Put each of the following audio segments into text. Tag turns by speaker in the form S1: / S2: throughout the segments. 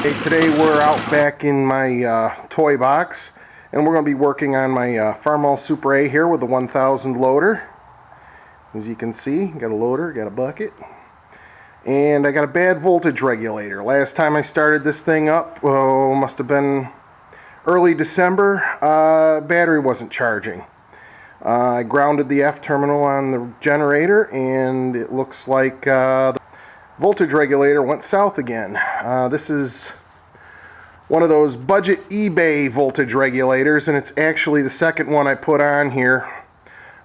S1: Hey, today we're out back in my toy box, and we're going to be working on my Farmall Super A here with the 1000 loader. As you can see, got a loader, got a bucket, and I got a bad voltage regulator. Last time I started this thing up, must have been early December, battery wasn't charging. I grounded the F terminal on the generator, and it looks like the voltage regulator went south again. This is one of those budget eBay voltage regulators, and it's actually the second one I put on here.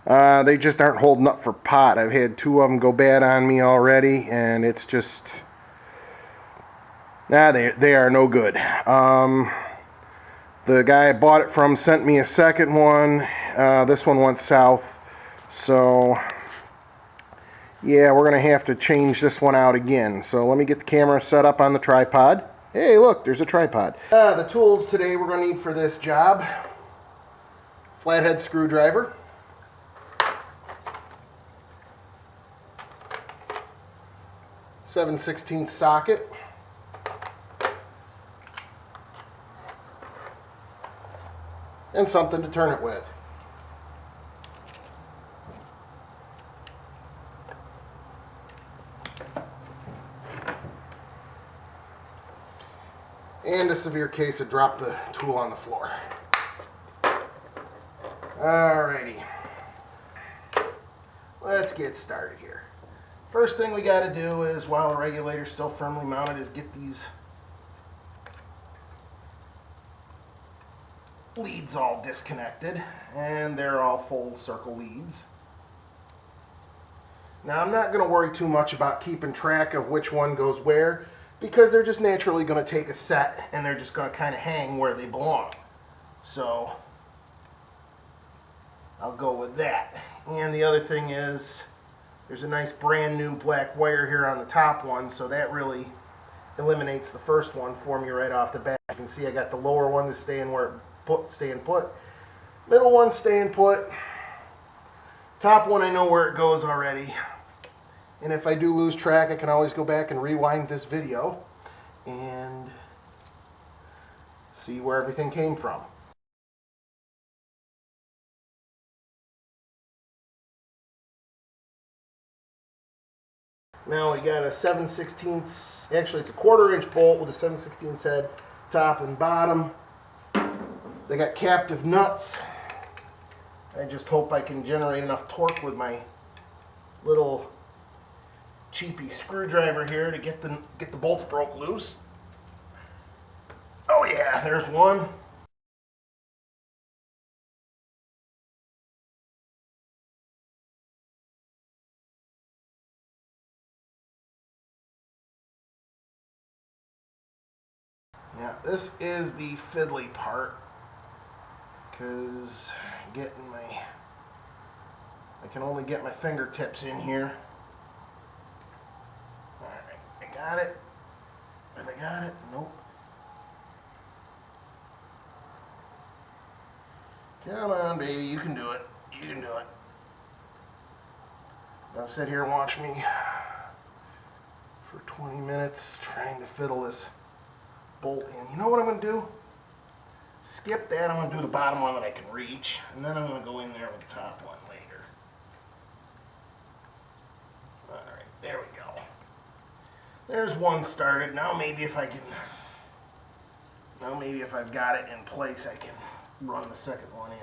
S1: They just aren't holding up for pot. I've had two of them go bad on me already, and it's just, they are no good. The guy I bought it from sent me a second one. This one went south, so yeah, we're going to have to change this one out again. So let me get the camera set up on the tripod. Hey, look, there's a tripod. The tools today we're going to need for this job: flathead screwdriver, .7/16 socket, and something to turn it with. And a severe case to drop the tool on the floor. Alrighty. Let's get started here. First thing we got to do is, while the regulator's still firmly mounted, is get these leads all disconnected, and they're all full circle leads. Now, I'm not going to worry too much about keeping track of which one goes where, because they're just naturally going to take a set and they're just going to kind of hang where they belong. So I'll go with that. And the other thing is, there's a nice brand new black wire here on the top one, so that really eliminates the first one for me right off the bat. You can see I got the lower one to staying put, middle one staying put, top one I know where it goes already. And if I do lose track, I can always go back and rewind this video and see where everything came from. Now we got a 7/16, actually it's a 1/4 inch bolt with a 7/16 head, top and bottom. They got captive nuts. I just hope I can generate enough torque with my little cheapy screwdriver here to get the bolts broke loose. Oh yeah, there's one. Yeah, this is the fiddly part, because I can only get my fingertips in here. Alright, I got it. Have I got it? Nope. Come on, baby, you can do it. You can do it. Now sit here and watch me for 20 minutes trying to fiddle this bolt in. You know what I'm going to do? Skip that. I'm going to do the bottom one that I can reach, and then I'm going to go in there with the top one later. Alright, there we go. There's one started. Now maybe if I've got it in place, I can run the second one in.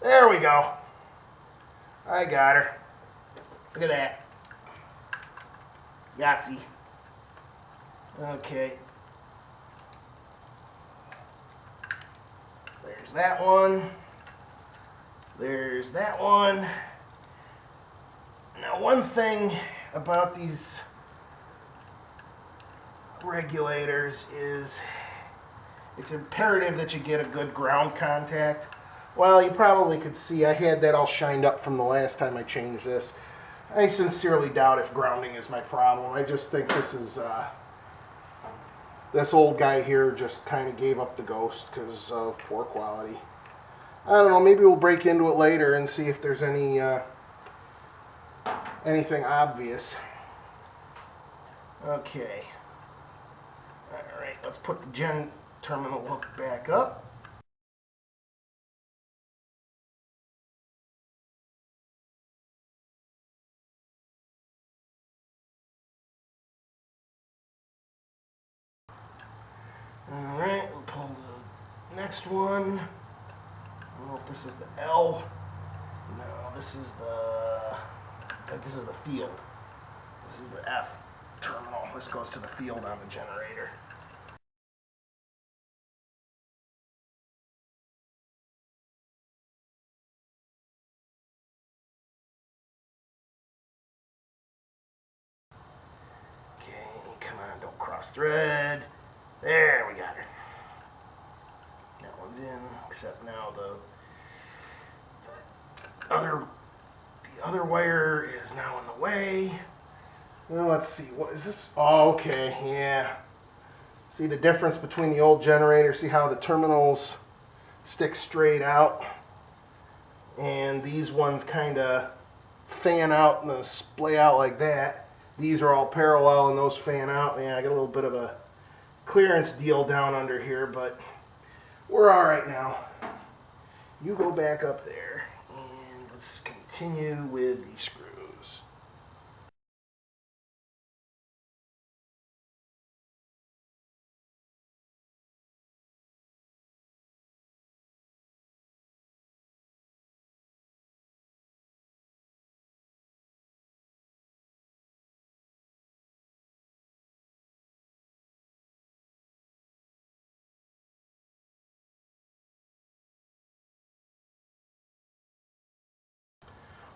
S1: There we go. I got her. Look at that. Yahtzee. Okay. There's that one. There's that one. Now, one thing about these regulators is it's imperative that you get a good ground contact. Well, you probably could see I had that all shined up from the last time I changed this. I sincerely doubt if grounding is my problem. I just think this is This old guy here just kind of gave up the ghost because of poor quality. I don't know, maybe we'll break into it later and see if there's anything obvious. Okay. Alright, let's put the gen terminal hook back up. Alright, we'll pull the next one. I don't know if this is the L. No, this is the field. This is the F terminal. This goes to the field on the generator. Okay, come on, don't cross thread. There, we got her. That one's in, except now the other wire is now in the way. Well, let's see, what is this? Oh, okay, yeah. See the difference between the old generator? See how the terminals stick straight out? And these ones kind of fan out and splay out like that. These are all parallel and those fan out. Yeah, I got a little bit of a clearance deal down under here, but we're all right now. You go back up there and let's continue with the screws.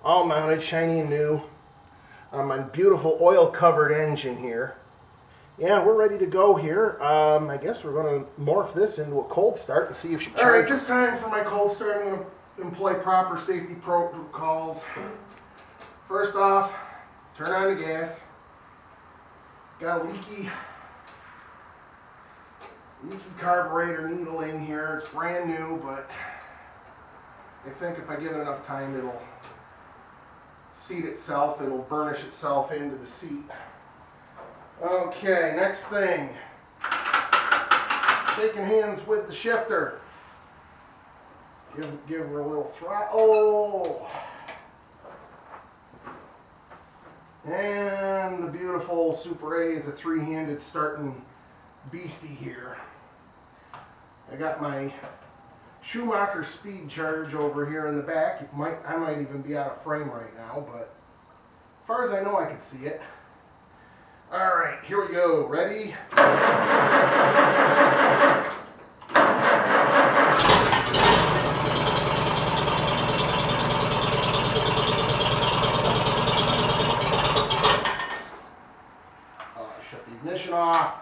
S1: All mounted, shiny and new, on my beautiful oil-covered engine here. Yeah, we're ready to go here. I guess we're going to morph this into a cold start and see if she charges. All right, this time for my cold start, I'm going to employ proper safety protocols. First off, turn on the gas. Got a leaky carburetor needle in here. It's brand new, but I think if I give it enough time, it'll seat itself, it'll burnish itself into the seat. Okay, next thing. Shaking hands with the shifter. Give her a little throttle. And the beautiful Super A is a three-handed starting beastie here. I got my Schumacher speed charge over here in the back. I might even be out of frame right now, but as far as I know, I can see it. All right, here we go. Ready? Shut the ignition off.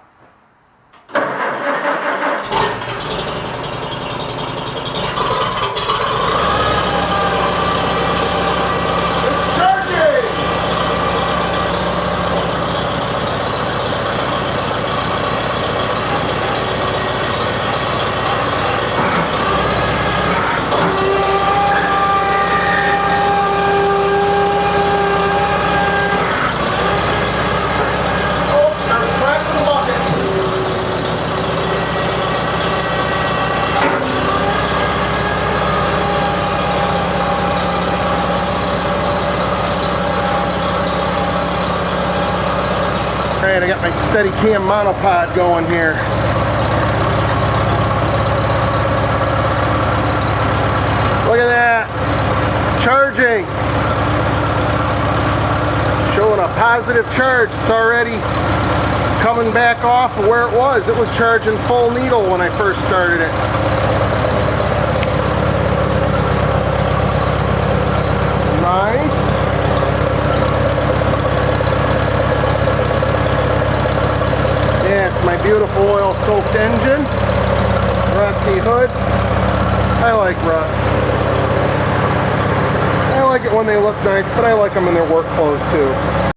S1: Alright, I got my Steadicam monopod going here. Look at that. Charging. Showing a positive charge. It's already coming back off of where it was. It was charging full needle when I first started it. Nice. Yeah, it's my beautiful oil-soaked engine. Rusty hood. I like rust. I like it when they look nice, but I like them in their work clothes too.